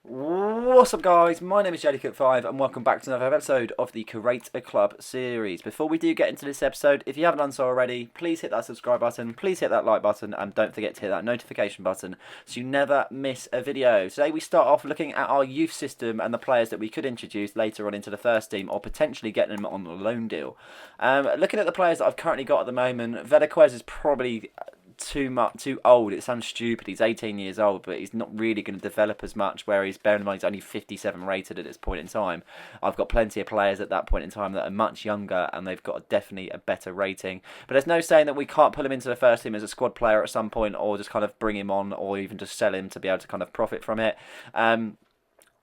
What's up guys, my name is Jellycut5 and welcome back to another episode of the Create a Club series. Before we do get into this episode, if you haven't done so already, please hit that subscribe button, please hit that like button and don't forget to hit that notification button so you never miss a video. Today we start off looking at our youth system and the players that we could introduce later on into the first team or potentially getting them on a loan deal. Looking at the players that I've currently got at the moment, Enquires is probably too old. It sounds stupid. He's 18 years old, but he's not really going to develop as much. Whereas, bearing in mind, he's only 57 rated at this point in time. I've got plenty of players at that point in time that are much younger, and they've got definitely a better rating. But there's no saying that we can't put him into the first team as a squad player at some point, or just kind of bring him on, or even just sell him to be able to kind of profit from it.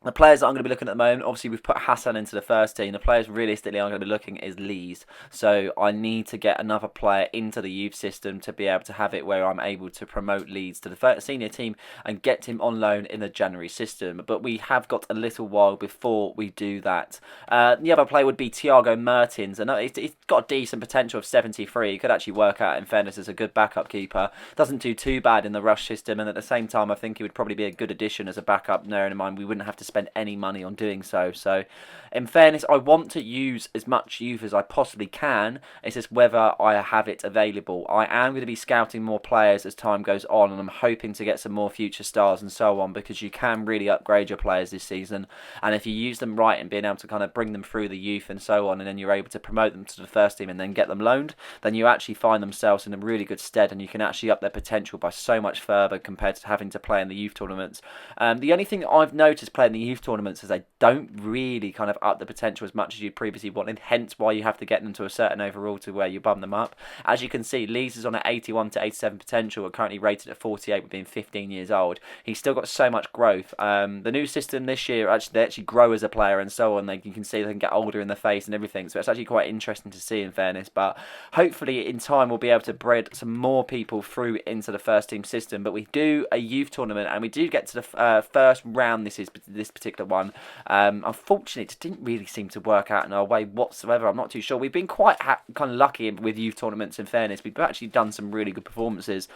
The players that I'm going to be looking at the moment, obviously we've put Hassan into the first team. The players realistically I'm going to be looking is Lees. So I need to get another player into the youth system to be able to have it where I'm able to promote Leeds to the senior team and get him on loan in the January system. But we have got a little while before we do that. The other player would be Thiago Mertens. And he's got a decent potential of 73. He could actually work out, in fairness, as a good backup keeper. Doesn't do too bad in the rush system. And at the same time, I think he would probably be a good addition as a backup, bearing in mind we wouldn't have to spend any money on doing so. So in fairness, I want to use as much youth as I possibly can. It's just whether I have it available. I am going to be scouting more players as time goes on, and I'm hoping to get some more future stars and so on, because you can really upgrade your players this season, and if you use them right and being able to kind of bring them through the youth and so on, and then you're able to promote them to the first team and then get them loaned, then you actually find themselves in a really good stead, and you can actually up their potential by so much further compared to having to play in the youth tournaments. The only thing that I've noticed playing the youth tournaments is they don't really kind of up the potential as much as you previously wanted, hence why you have to get them to a certain overall to where you bump them up. As you can see, Lees is on an 81 to 87 potential, and currently rated at 48 with being 15 years old. He's still got so much growth. The new system this year, they actually grow as a player and so on. You can see they can get older in the face and everything, so it's actually quite interesting to see, in fairness. But hopefully in time we'll be able to breed some more people through into the first team system. But we do a youth tournament and we do get to the first round. This particular one. Unfortunately, it didn't really seem to work out in our way whatsoever. I'm not too sure. We've been quite kind of lucky with youth tournaments, in fairness. We've actually done some really good performances.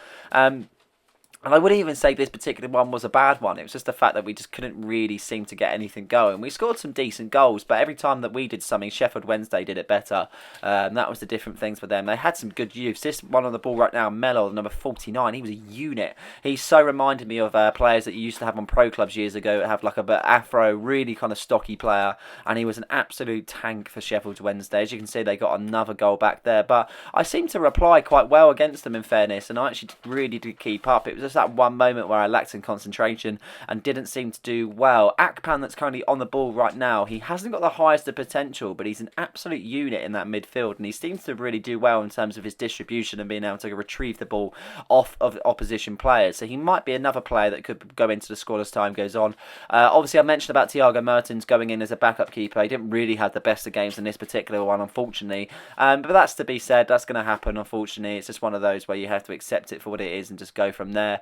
And I wouldn't even say this particular one was a bad one. It was just the fact that we just couldn't really seem to get anything going. We scored some decent goals, but every time that we did something, Sheffield Wednesday did it better. That was the different things for them. They had some good youths. This one on the ball right now, Mello, number 49, he was a unit. He so reminded me of players that you used to have on pro clubs years ago, have like a bit afro, really kind of stocky player, and he was an absolute tank for Sheffield Wednesday. As you can see, they got another goal back there, but I seemed to reply quite well against them, in fairness, and I actually really did keep up. It was just that one moment where I lacked in concentration and didn't seem to do well. Akpan, that's currently on the ball right now, he hasn't got the highest of potential, but he's an absolute unit in that midfield, and he seems to really do well in terms of his distribution and being able to retrieve the ball off of opposition players. So he might be another player that could go into the squad as time goes on. Obviously, I mentioned about Thiago Mertens going in as a backup keeper. He didn't really have the best of games in this particular one, unfortunately. But that's to be said. That's going to happen, unfortunately. It's just one of those where you have to accept it for what it is and just go from there.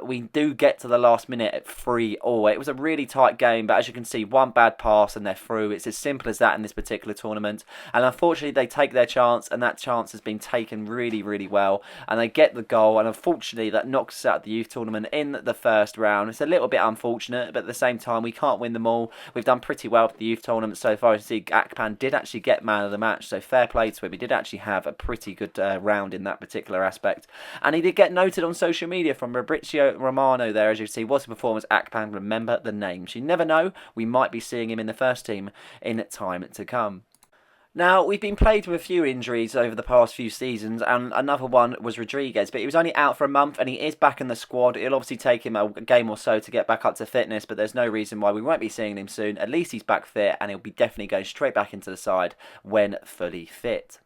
We do get to the last minute at 3-3. It was a really tight game, but as you can see, one bad pass and they're through. It's as simple as that in this particular tournament. And unfortunately, they take their chance, and that chance has been taken really, really well. And they get the goal, and unfortunately, that knocks us out of the youth tournament in the first round. It's a little bit unfortunate, but at the same time, we can't win them all. We've done pretty well with the youth tournament so far. You see, Akpan did actually get man of the match, so fair play to him. He did actually have a pretty good round in that particular aspect. And he did get noted on social media from Fabrizio Romano there, as you see. What's the performance? Akpan, remember the names. You never know, we might be seeing him in the first team in time to come. Now, we've been plagued with a few injuries over the past few seasons, and another one was Rodriguez, but he was only out for a month, and he is back in the squad. It'll obviously take him a game or so to get back up to fitness, but there's no reason why we won't be seeing him soon. At least he's back fit, and he'll be definitely going straight back into the side when fully fit.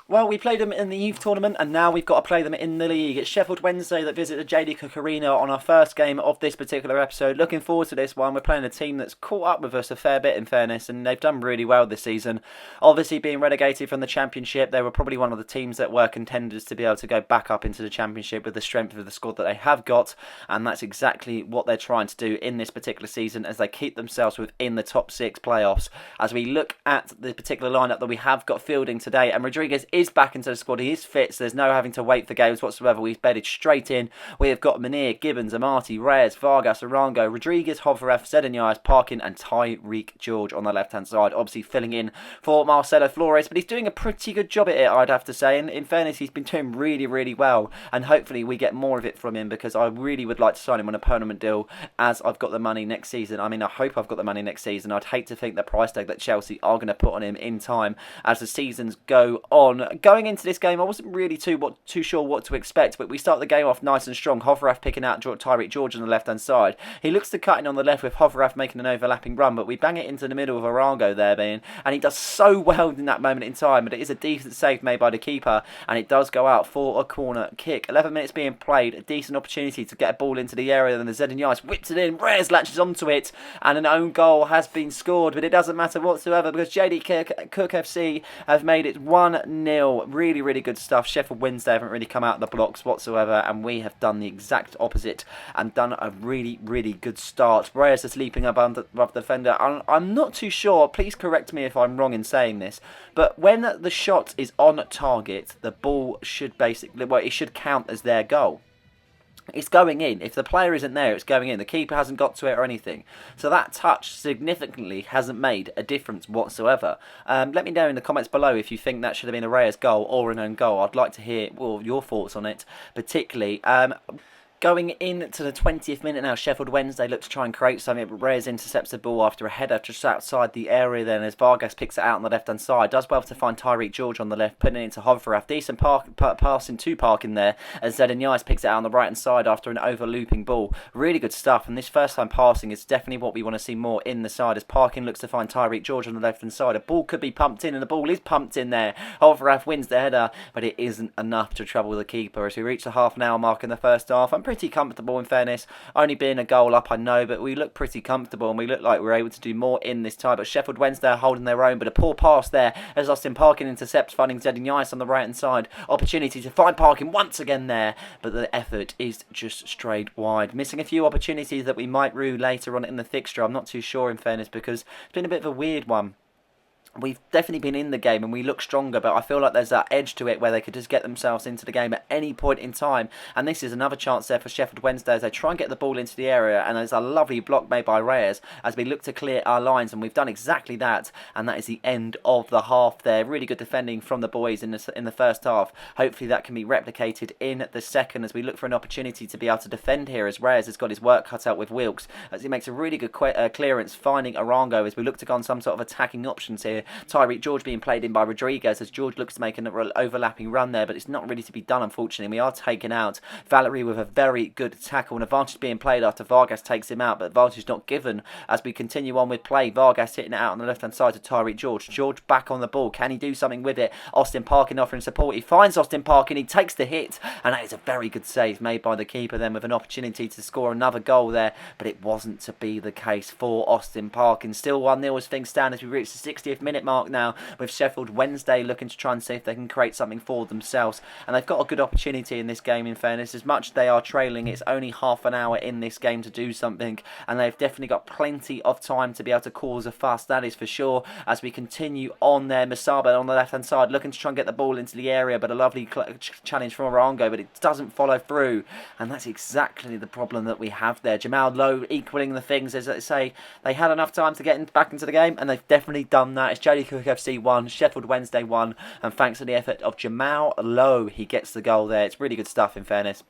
Well, we played them in the youth tournament, and now we've got to play them in the league. It's Sheffield Wednesday that visit the JD Cook Arena on our first game of this particular episode. Looking forward to this one. We're playing a team that's caught up with us a fair bit, in fairness, and they've done really well this season. Obviously, being relegated from the Championship, they were probably one of the teams that were contenders to be able to go back up into the Championship with the strength of the squad that they have got, and that's exactly what they're trying to do in this particular season as they keep themselves within the top 6 playoffs. As we look at the particular lineup that we have got fielding today, and Rodriguez is back into the squad. He is fit, so there's no having to wait for games whatsoever. We've bedded straight in. We have got Munir, Gibbons, Amati, Reyes, Vargas, Arango, Rodriguez, Hovreff, Zedanyas, Parkin and Tyreek George on the left-hand side. Obviously filling in for Marcelo Flores, but he's doing a pretty good job at it, I'd have to say. And in fairness, he's been doing really, really well. And hopefully we get more of it from him, because I really would like to sign him on a permanent deal as I've got the money next season. I mean, I hope I've got the money next season. I'd hate to think the price tag that Chelsea are going to put on him in time as the seasons go on. Going into this game, I wasn't really too sure what to expect, but we start the game off nice and strong. Hovreff picking out Tyreek George on the left-hand side. He looks to cut in on the left with Hovreff making an overlapping run, but we bang it into the middle of Arango there, being, and he does so well in that moment in time, but it is a decent save made by the keeper, and it does go out for a corner kick. 11 minutes being played, a decent opportunity to get a ball into the area, then the Zedanyas whips it in, Reyes latches onto it, and an own goal has been scored, but it doesn't matter whatsoever because JD Cook FC have made it 1-0. Really, really good stuff. Sheffield Wednesday haven't really come out of the blocks whatsoever, and we have done the exact opposite and done a really, really good start. Reyes is leaping above the defender. I'm not too sure, please correct me if I'm wrong in saying this, but when the shot is on target, the ball should basically, well, it should count as their goal. It's going in. If the player isn't there, it's going in. The keeper hasn't got to it or anything. So that touch significantly hasn't made a difference whatsoever. Let me know in the comments below if you think that should have been a Reyes goal or an own goal. I'd like to hear your thoughts on it, particularly. Going into the 20th minute now, Sheffield Wednesday look to try and create something, but Reyes intercepts the ball after a header just outside the area then as Vargas picks it out on the left-hand side. Does well to find Tyreek George on the left, putting it into Hovreff. Decent passing to Parkin there as Zedanyas picks it out on the right-hand side after an over-looping ball. Really good stuff, and this first-time passing is definitely what we want to see more in the side as Parkin looks to find Tyreek George on the left-hand side. A ball could be pumped in, and the ball is pumped in there. Hovreff wins the header, but it isn't enough to trouble the keeper as we reach the half-an-hour mark in the first half. I'm pretty comfortable in fairness, only being a goal up I know, but we look pretty comfortable and we look like we're able to do more in this tie. But Sheffield Wednesday are holding their own, but a poor pass there as Austin Parkin intercepts, finding Zedanyas on the right hand side. Opportunity to find Parkin once again there, but the effort is just straight wide. Missing a few opportunities that we might rue later on in the fixture. I'm not too sure in fairness because it's been a bit of a weird one. We've definitely been in the game and we look stronger, but I feel like there's that edge to it where they could just get themselves into the game at any point in time. And this is another chance there for Sheffield Wednesday as they try and get the ball into the area. And there's a lovely block made by Reyes as we look to clear our lines. And we've done exactly that. And that is the end of the half there. Really good defending from the boys in the first half. Hopefully that can be replicated in the second as we look for an opportunity to be able to defend here as Reyes has got his work cut out with Wilkes as he makes a really good clearance, finding Arango as we look to go on some sort of attacking options here. Tyreek George being played in by Rodriguez as George looks to make an overlapping run there, but it's not really to be done, unfortunately. We are taken out. Valerie with a very good tackle and advantage being played after Vargas takes him out, but advantage not given as we continue on with play. Vargas hitting it out on the left-hand side to Tyreek George. George back on the ball. Can he do something with it? Austin Parkin offering support. He finds Austin Parkin. He takes the hit, and that is a very good save made by the keeper then with an opportunity to score another goal there, but it wasn't to be the case for Austin Parkin. Still 1-0 as things stand as we reach the 60th minute mark now, with Sheffield Wednesday looking to try and see if they can create something for themselves. And they've got a good opportunity in this game, in fairness. As much as they are trailing, it's only half an hour in this game to do something, and they've definitely got plenty of time to be able to cause a fuss, that is for sure. As we continue on there, Masaba on the left hand side looking to try and get the ball into the area, but a lovely challenge from Arango, but it doesn't follow through, and that's exactly the problem that we have there. Jamal Lowe equaling the things, as they say. They had enough time to get back into the game, and they've definitely done that. It's JD Cook FC 1, Sheffield Wednesday 1, and thanks to the effort of Jamal Lowe, he gets the goal there. It's really good stuff, in fairness.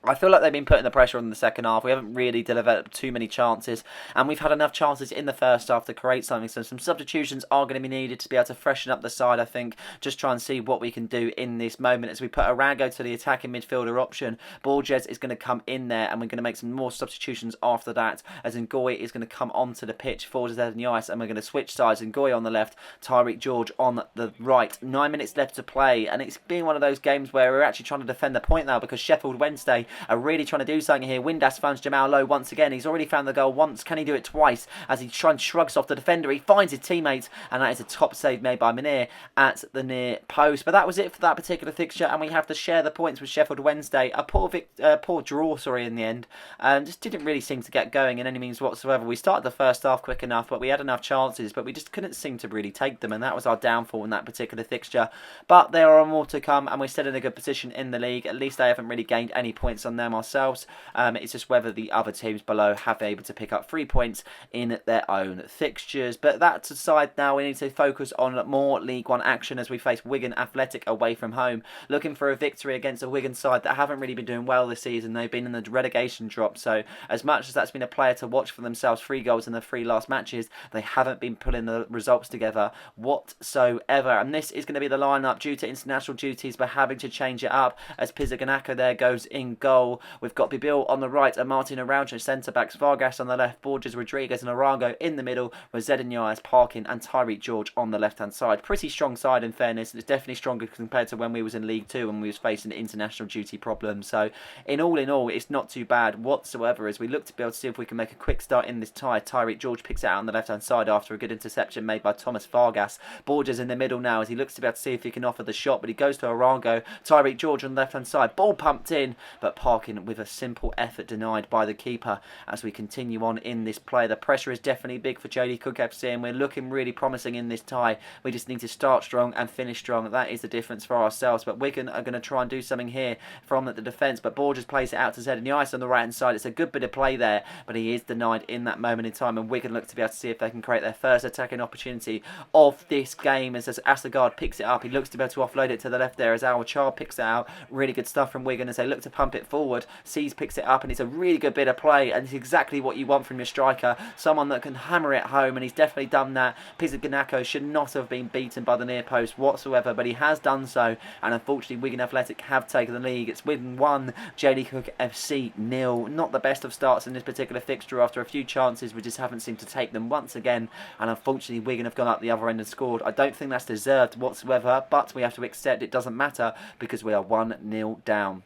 I feel like they've been putting the pressure on in the second half. We haven't really developed too many chances, and we've had enough chances in the first half to create something. So some substitutions are going to be needed to be able to freshen up the side, I think. Just try and see what we can do in this moment as we put Arango to the attacking midfielder option. Borges is going to come in there, and we're going to make some more substitutions after that, as Ngoy is going to come onto the pitch for Zedanyas, and we're going to switch sides. Ngoy on the left, Tyreek George on the right. 9 minutes left to play, and it's been one of those games where we're actually trying to defend the point now because Sheffield Wednesday are really trying to do something here. Windass finds Jamal low once again. He's already found the goal once. Can he do it twice? As he tries and shrugs off the defender, he finds his teammates, and that is a top save made by Munir at the near post. But that was it for that particular fixture, and we have to share the points with Sheffield Wednesday. A poor draw, in the end. Just didn't really seem to get going in any means whatsoever. We started the first half quick enough, but we had enough chances, but we just couldn't seem to really take them, and that was our downfall in that particular fixture. But there are more to come, and we're still in a good position in the league. At least I haven't really gained any points on them ourselves. It's just whether the other teams below have been able to pick up 3 points in their own fixtures. But that aside, now we need to focus on more League One action as we face Wigan Athletic away from home, looking for a victory against a Wigan side that haven't really been doing well this season. They've been in the relegation drop, so as much as that's been a player to watch for themselves, 3 goals in the 3 last matches, they haven't been putting the results together whatsoever. And this is going to be the lineup due to international duties, but having to change it up as Pizarganako there goes in goal. We've got Bibil on the right and Martin Araujo centre backs, Vargas on the left, Borges, Rodriguez and Arango in the middle, with Zedanyas, Parkin and Tyreek George on the left hand side. Pretty strong side in fairness. It's definitely stronger compared to when we was in League 2 and we was facing international duty problems. So in all, it's not too bad whatsoever as we look to be able to see if we can make a quick start in this tie. Tyreek George picks it out on the left hand side after a good interception made by Thomas Vargas. Borges in the middle now as he looks to be able to see if he can offer the shot, but he goes to Arango. Tyreek George on the left hand side, ball pumped in, but Parkin with a simple effort denied by the keeper. As we continue on in this play, the pressure is definitely big for JD Cook FC and we're looking really promising in this tie. We just need to start strong and finish strong. That is the difference for ourselves, but Wigan are going to try and do something here from the defence, but Borges plays it out to Zedanyas on the right hand side. It's a good bit of play there, but he is denied in that moment in time, and Wigan look to be able to see if they can create their first attacking opportunity of this game as Asagard picks it up. He looks to be able to offload it to the left there as Al Char picks it out. Really good stuff from Wigan as they look to pump it forward. Sees picks it up and it's a really good bit of play, and it's exactly what you want from your striker, someone that can hammer it home, and he's definitely done that. Pizarganako should not have been beaten by the near post whatsoever, but he has done so, and unfortunately Wigan Athletic have taken the league. It's Wigan 1, JD Cook FC 0. Not the best of starts in this particular fixture. After a few chances we just haven't seemed to take them once again, and unfortunately Wigan have gone up the other end and scored. I don't think that's deserved whatsoever, but we have to accept it doesn't matter because we are 1-0 down.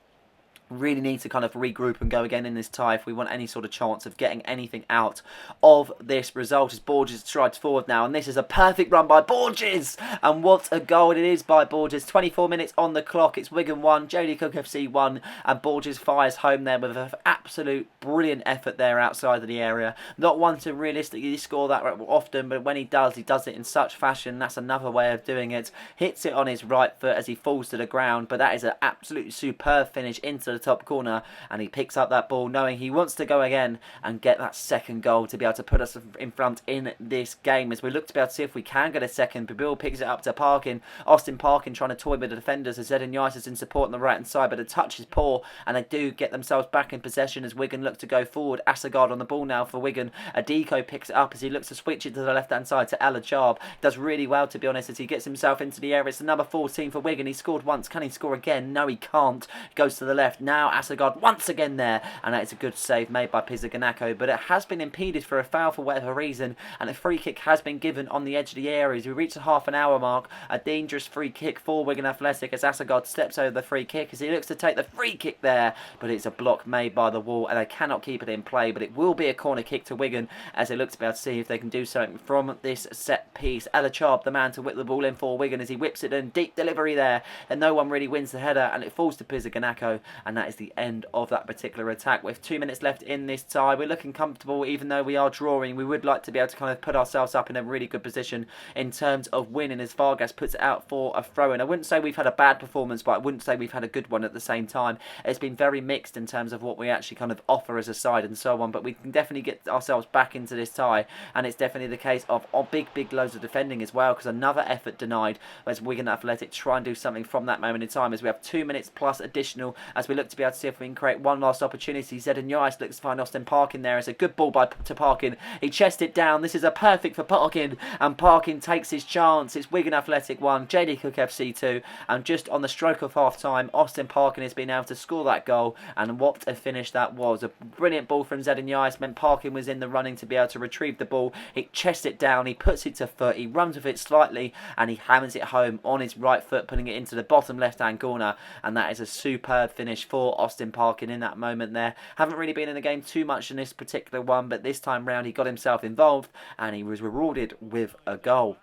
Really need to kind of regroup and go again in this tie if we want any sort of chance of getting anything out of this result as Borges strides forward now, and this is a perfect run by Borges, and what a goal it is by Borges. 24 minutes on the clock. It's Wigan 1, JD Cook FC 1, and Borges fires home there with an absolute brilliant effort there outside of the area. Not one to realistically score that often, but when he does it in such fashion. That's another way of doing it. Hits it on his right foot as he falls to the ground, but that is an absolutely superb finish into the top corner, and he picks up that ball knowing he wants to go again and get that second goal to be able to put us in front in this game. As we look to be able to see if we can get a second, Bibil picks it up to Parkin. Austin Parkin trying to toy with the defenders as Zedanyas is in support on the right hand side, but the touch is poor and they do get themselves back in possession as Wigan look to go forward. Asagard on the ball now for Wigan. Adiko picks it up as he looks to switch it to the left hand side to El Ajab. Does really well, to be honest, as he gets himself into the area. It's the number 14 for Wigan. He scored once. Can he score again? No, he can't. He goes to the left. Now Asagard once again there, and that is a good save made by Pizarganako, but it has been impeded for a foul for whatever reason, and a free kick has been given on the edge of the area as we reach the half an hour mark. A dangerous free kick for Wigan Athletic as Asagard steps over the free kick as he looks to take the free kick there, but it's a block made by the wall and they cannot keep it in play, but it will be a corner kick to Wigan as they look to be able to see if they can do something from this set piece. Elachab, the man to whip the ball in for Wigan as he whips it in. Deep delivery there, and no one really wins the header, and it falls to Pizarganako, and that is the end of that particular attack. With 2 minutes left in this tie, we're looking comfortable even though we are drawing. We would like to be able to kind of put ourselves up in a really good position in terms of winning as Vargas puts it out for a throw-in. I wouldn't say we've had a bad performance, but I wouldn't say we've had a good one at the same time. It's been very mixed in terms of what we actually kind of offer as a side and so on, but we can definitely get ourselves back into this tie, and it's definitely the case of big loads of defending as well, because another effort denied as Wigan Athletic try and do something from that moment in time as we have 2 minutes plus additional as we look to be able to see if we can create one last opportunity. Zedanyas looks to find Austin Parkin there. It's a good ball to Parkin. He chests it down. This is a perfect for Parkin, and Parkin takes his chance. It's Wigan Athletic 1, JD Cook FC 2, and just on the stroke of half time, Austin Parkin has been able to score that goal, and what a finish that was. A brilliant ball from Zedanyas meant Parkin was in the running to be able to retrieve the ball. He chests it down, he puts it to foot, he runs with it slightly, and he hammers it home on his right foot, putting it into the bottom left hand corner, and that is a superb finish for Austin Parkin in that moment there. Haven't really been in the game too much in this particular one, but this time round he got himself involved and he was rewarded with a goal.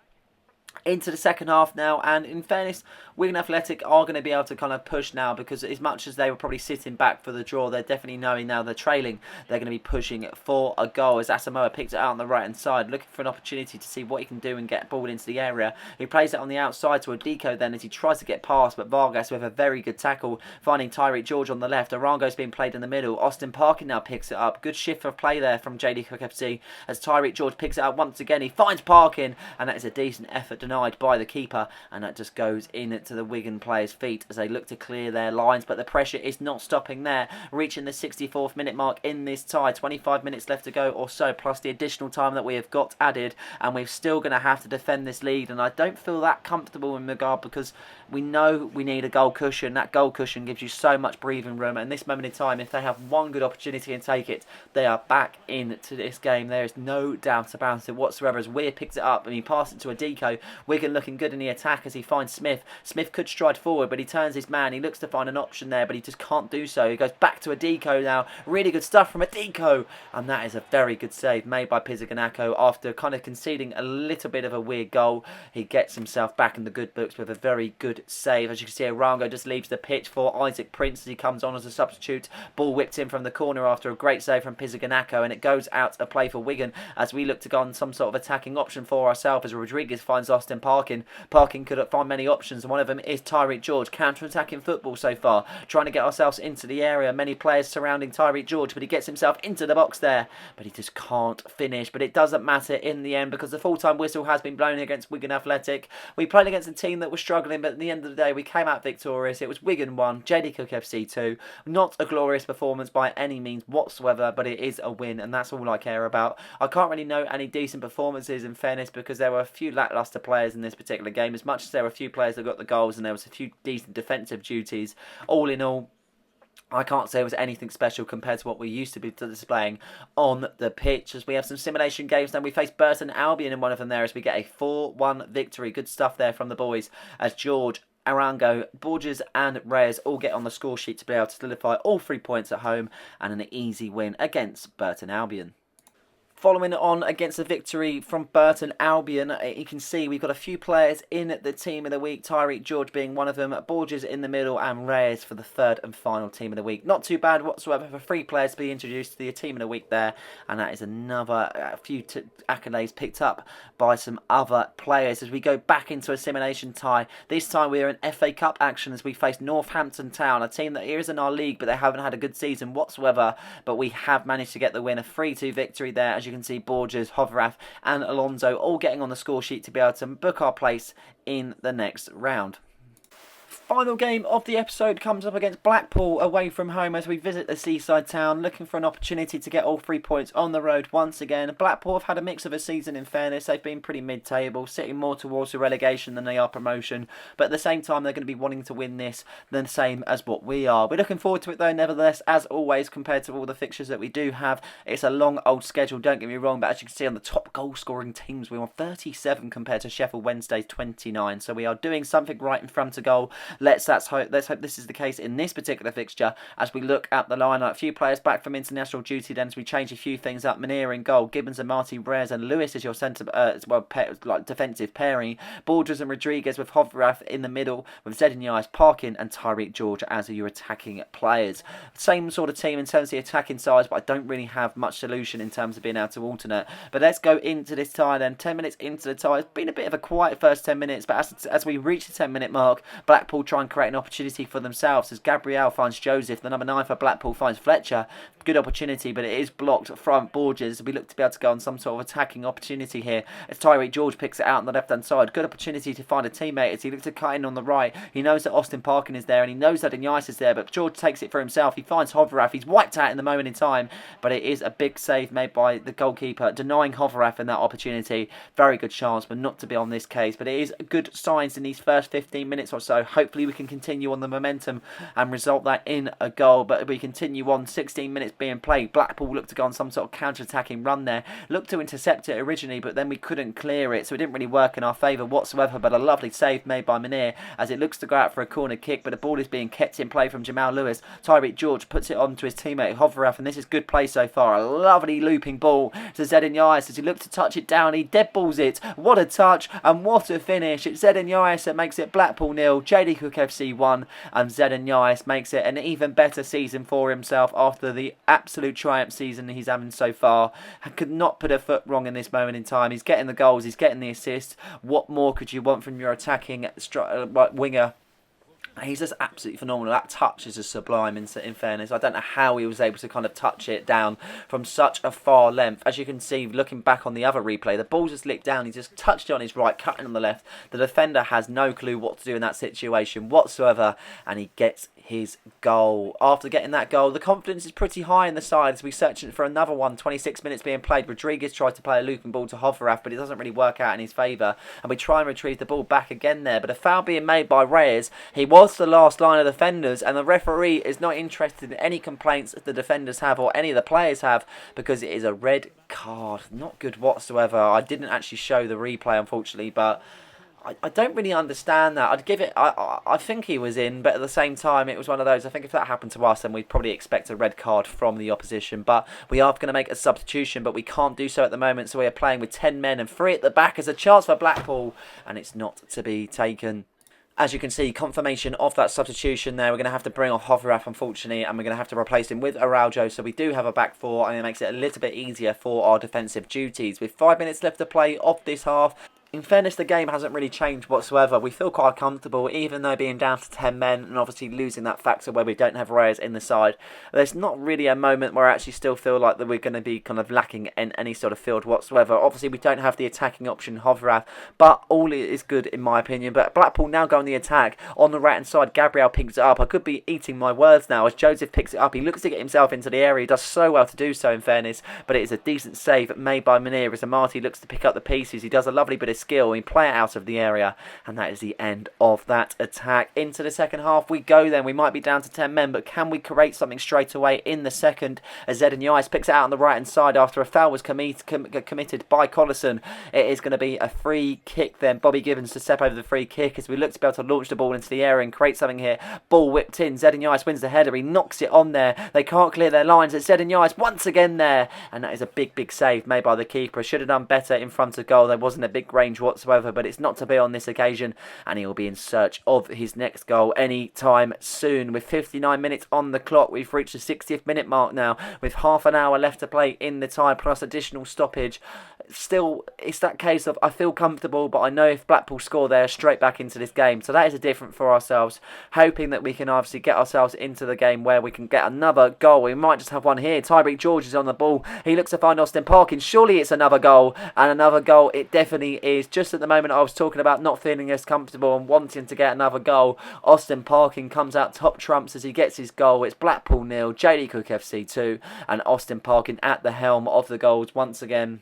Into the second half now, and in fairness, Wigan Athletic are going to be able to kind of push now, because as much as they were probably sitting back for the draw, they're definitely knowing now they're trailing, they're going to be pushing for a goal as Asamoah picks it out on the right hand side, looking for an opportunity to see what he can do and get ball into the area. He plays it on the outside to Adiko then as he tries to get past, but Vargas with a very good tackle, finding Tyreek George on the left. Arango's being played in the middle. Austin Parkin now picks it up. Good shift of play there from JD Cook FC as Tyreek George picks it up once again. He finds Parkin, and that is a decent effort denied by the keeper, and that just goes into the Wigan players' feet as they look to clear their lines, but the pressure is not stopping there, reaching the 64th minute mark in this tie. 25 minutes left to go or so, plus the additional time that we have got added, and we're still going to have to defend this lead, and I don't feel that comfortable in regard, because we know we need a goal cushion. That goal cushion gives you so much breathing room, and this moment in time, if they have one good opportunity and take it, they are back into this game. There is no doubt about it whatsoever as Weir picks it up and he passes it to Adiko. Wigan looking good in the attack as he finds Smith. Smith could stride forward, but he turns his man. He looks to find an option there, but he just can't do so. He goes back to Adiko now. Really good stuff from Adiko, and that is a very good save made by Pizziganako after kind of conceding a little bit of a weird goal. He gets himself back in the good books with a very good save. As you can see, Arango just leaves the pitch for Isaac Prince as he comes on as a substitute. Ball whipped in from the corner after a great save from Pizziganako, and it goes out a play for Wigan as we look to go on some sort of attacking option for ourselves as Rodriguez finds Austin Parkin. Parkin could find many options, and one of them is Tyreek George. Counter-attacking football so far, trying to get ourselves into the area. Many players surrounding Tyreek George, but he gets himself into the box there, but he just can't finish. But it doesn't matter in the end, because the full-time whistle has been blown against Wigan Athletic. We played against a team that was struggling, but at the end of the day, we came out victorious. It was Wigan 1, JD Cook FC 2. Not a glorious performance by any means whatsoever, but it is a win, and that's all I care about. I can't really note any decent performances, in fairness, because there were a few lacklustre players in this particular game, as much as there were a few players that got the goals and there was a few decent defensive duties. All in all, I can't say it was anything special compared to what we used to be displaying on the pitch. As we have some simulation games, then we face Burton Albion in one of them there as we get a 4-1 victory. Good stuff there from the boys as George, Arango, Borges and Reyes all get on the score sheet to be able to solidify all 3 points at home and an easy win against Burton Albion. Following on against a victory from Burton Albion, you can see we've got a few players in the team of the week, Tyreek George being one of them, Borges in the middle and Reyes for the third and final team of the week. Not too bad whatsoever for 3 players to be introduced to the team of the week there, and that is another few accolades picked up by some other players as we go back into a simulation tie. This time we are in FA Cup action as we face Northampton Town, a team that is in our league but they haven't had a good season whatsoever, but we have managed to get the win, a 3-2 victory there. As you can see, Borges, Hovrath and Alonso all getting on the score sheet to be able to book our place in the next round. Final game of the episode comes up against Blackpool away from home as we visit the seaside town, looking for an opportunity to get all 3 points on the road once again. Blackpool have had a mix of a season, in fairness. They've been pretty mid-table, sitting more towards the relegation than they are promotion, but at the same time they're going to be wanting to win this the same as what we are. We're looking forward to it though, nevertheless, as always, compared to all the fixtures that we do have. It's a long old schedule, don't get me wrong, but as you can see on the top goal scoring teams, we're on 37 compared to Sheffield Wednesday's 29, so we are doing something right in front of goal. Let's hope this is the case in this particular fixture as we look at the lineup. A few players back from international duty then as we change a few things up. Manir in goal, Gibbons and Marty Reyes and Lewis is your centre like defensive pairing. Borges and Rodriguez with Hovrath in the middle with Zedinyais, Parkin and Tyreek George as your attacking players. Same sort of team in terms of the attacking sides, but I don't really have much solution in terms of being able to alternate. But let's go into this tie then. 10 minutes into the tie. It's been a bit of a quiet first 10 minutes, but as we reach the 10 minute mark, Blackpool try and create an opportunity for themselves as Gabriel finds Joseph, the number 9 for Blackpool finds Fletcher. Good opportunity, but it is blocked from Borges. We look to be able to go on some sort of attacking opportunity here as Tyreek George picks it out on the left hand side. Good opportunity to find a teammate as he looks to cut in on the right. He knows that Austin Parkin is there and he knows that Inyais is there, but George takes it for himself. He finds Hovrath. He's wiped out in the moment in time, but it is a big save made by the goalkeeper, denying Hovrath in that opportunity. Very good chance, but not to be on this case. But it is good signs in these first 15 minutes or so. Hopefully hopefully we can continue on the momentum and result that in a goal. But we continue on, 16 minutes being played. Blackpool looked to go on some sort of counter-attacking run there, looked to intercept it originally, but then we couldn't clear it, so it didn't really work in our favour whatsoever. But a lovely save made by Munir as it looks to go out for a corner kick, but the ball is being kept in play from Jamal Lewis. Tyreek George puts it on to his teammate Hoverath, and this is good play so far. A lovely looping ball to Zedin Yais as he looks to touch it down. He dead balls it. What a touch and what a finish. It's Zedin Yais that makes it Blackpool 0, JD Cook FC 1, and Zedin Yais makes it an even better season for himself after the absolute triumph season he's having so far. Could not put a foot wrong in this moment in time. He's getting the goals, he's getting the assists. What more could you want from your attacking winger? He's just absolutely phenomenal. That touch is just sublime in fairness. I don't know how he was able to kind of touch it down from such a far length. As you can see, looking back on the other replay, the ball just licked down. He just touched it on his right, cutting on the left. The defender has no clue what to do in that situation whatsoever, and he gets his goal. After getting that goal, the confidence is pretty high in the side as we searching for another one. 26 minutes being played. Rodriguez tried to play a looping ball to Hoverath, but it doesn't really work out in his favour, and we try and retrieve the ball back again there. But a foul being made by Reyes. He was the last line of defenders, and the referee is not interested in any complaints that the defenders have or any of the players have, because it is a red card. Not good whatsoever. I didn't actually show the replay, unfortunately, but I don't really understand that. I'd give it. I think he was in, but at the same time, it was one of those. I think if that happened to us, then we'd probably expect a red card from the opposition. But we are going to make a substitution, but we can't do so at the moment. So we are playing with 10 men and 3 at the back as a chance for Blackpool, and it's not to be taken. As you can see, confirmation of that substitution there. We're going to have to bring off Hoverath, unfortunately, and we're going to have to replace him with Araujo. So we do have a back 4, and it makes it a little bit easier for our defensive duties. With 5 minutes left to play of this half, in fairness, the game hasn't really changed whatsoever. We feel quite comfortable, even though being down to 10 men and obviously losing that factor where we don't have Reyes in the side. There's not really a moment where I actually still feel like that we're going to be kind of lacking in any sort of field whatsoever. Obviously, we don't have the attacking option, Hoverath, but all is good in my opinion. But Blackpool now go on the attack. On the right-hand side, Gabriel picks it up. I could be eating my words now as Joseph picks it up. He looks to get himself into the area. He does so well to do so, in fairness, but it is a decent save made by Munir as Amati looks to pick up the pieces. He does a lovely bit of skill. He plays it out of the area, and that is the end of that attack. Into the second half we go then. We might be down to 10 men, but can we create something straight away in the second as Zedin Yais picks it out on the right hand side after a foul was committed by Collison. It is going to be a free kick then. Bobby Gibbons to step over the free kick as we look to be able to launch the ball into the area and create something here. Ball whipped in. Zedin Yais wins the header. He knocks it on there. They can't clear their lines. It's Zedin Yais once again there, and that is a big save made by the keeper. Should have done better in front of goal. There wasn't a big range whatsoever, but it's not to be on this occasion, and he will be in search of his next goal any time soon. With 59 minutes on the clock, we've reached the 60th minute mark now, with half an hour left to play in the tie plus additional stoppage. Still, it's that case of I feel comfortable, but I know if Blackpool score, they're straight back into this game. So that is a different for ourselves, hoping that we can obviously get ourselves into the game where we can get another goal. We might just have one here. Tyreek George is on the ball. He looks to find Austin Parkin. Surely it's another goal, and another goal it definitely is. Just at the moment I was talking about not feeling as comfortable and wanting to get another goal, Austin Parkin comes out top trumps as he gets his goal. It's Blackpool 0, JD Cook FC 2, and Austin Parkin at the helm of the goals once again.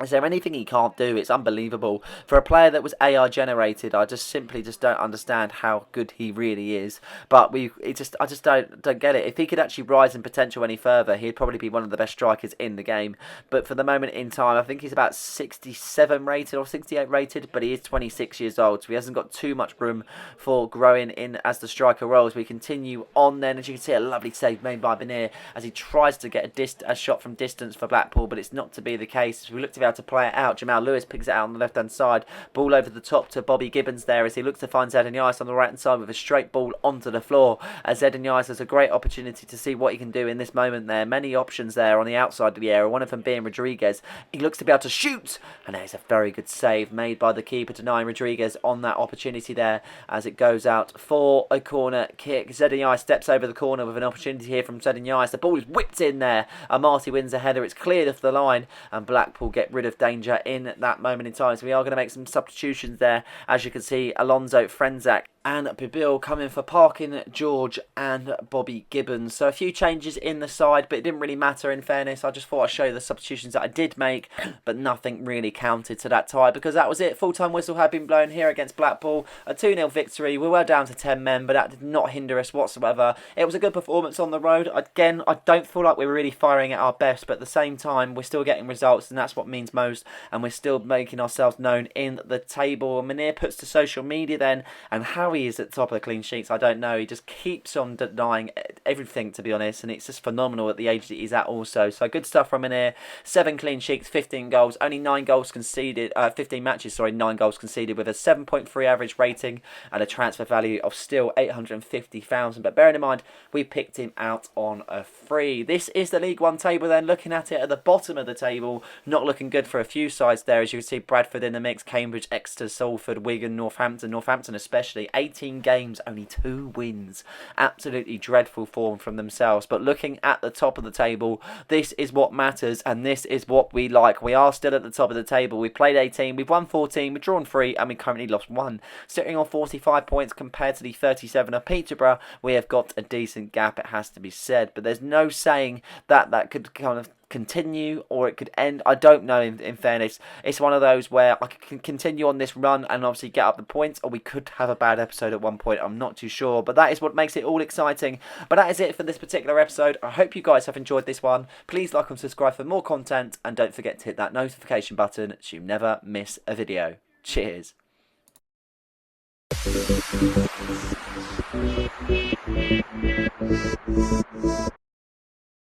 Is there anything he can't do? It's unbelievable. For a player that was AI generated, I just simply don't understand how good he really is. But I just don't get it. If he could actually rise in potential any further, he'd probably be one of the best strikers in the game. But for the moment in time, I think he's about 67 rated or 68 rated, but he is 26 years old, so he hasn't got too much room for growing in as the striker roles. We continue on then, as you can see, a lovely save made by Benir as he tries to get a shot from distance for Blackpool, but it's not to be the case. We look to be able to play it out. Jamal Lewis picks it out on the left hand side. Ball over the top to Bobby Gibbons there as he looks to find Zedin Yais on the right hand side with a straight ball onto the floor. As Zedin Yais has a great opportunity to see what he can do in this moment there. Many options there on the outside of the area, one of them being Rodriguez. He looks to be able to shoot, and that is a very good save made by the keeper, denying Rodriguez on that opportunity there as it goes out for a corner kick. Zedin Yais steps over the corner with an opportunity here from Zedin Yais. The ball is whipped in there. Amati wins a header. It's cleared off the line, and Blackpool get rid of danger in that moment in time. So we are going to make some substitutions there. As you can see, Alonso Frenzak and Bibil coming for Parkin, George and Bobby Gibbons. So a few changes in the side, but it didn't really matter in fairness. I just thought I'd show you the substitutions that I did make, but nothing really counted to that tie because that was it. Full-time whistle had been blown here against Blackpool. A 2-0 victory. We were down to 10 men, but that did not hinder us whatsoever. It was a good performance on the road. Again, I don't feel like we were really firing at our best, but at the same time, we're still getting results, and that's what means most, and we're still making ourselves known in the table. Munir puts to social media then, and how he is at the top of the clean sheets, I don't know. He just keeps on denying everything, to be honest, and it's just phenomenal at the age that he's at also. So good stuff from Munir. 7 clean sheets, 15 goals, only 9 goals conceded, 15 matches, 9 goals conceded with a 7.3 average rating and a transfer value of still 850,000. But bearing in mind, we picked him out on a free. This is the League One table then. Looking at it at the bottom of the table, not looking good for a few sides there. As you can see, Bradford in the mix, Cambridge, Exeter, Salford, Wigan, Northampton especially. 18 games, only 2 wins. Absolutely dreadful form from themselves. But looking at the top of the table, this is what matters and this is what we like. We are still at the top of the table. We played 18, we've won 14, we've drawn 3 and we currently lost 1. Sitting on 45 points compared to the 37 of Peterborough, we have got a decent gap, it has to be said. But there's no saying that that could kind of continue or it could end. I don't know, in fairness. It's one of those where I can continue on this run and obviously get up the points, or we could have a bad episode at one point. I'm not too sure, but that is what makes it all exciting. But that is it for this particular episode. I hope you guys have enjoyed this one. Please like and subscribe for more content, and don't forget to hit that notification button so you never miss a video. Cheers.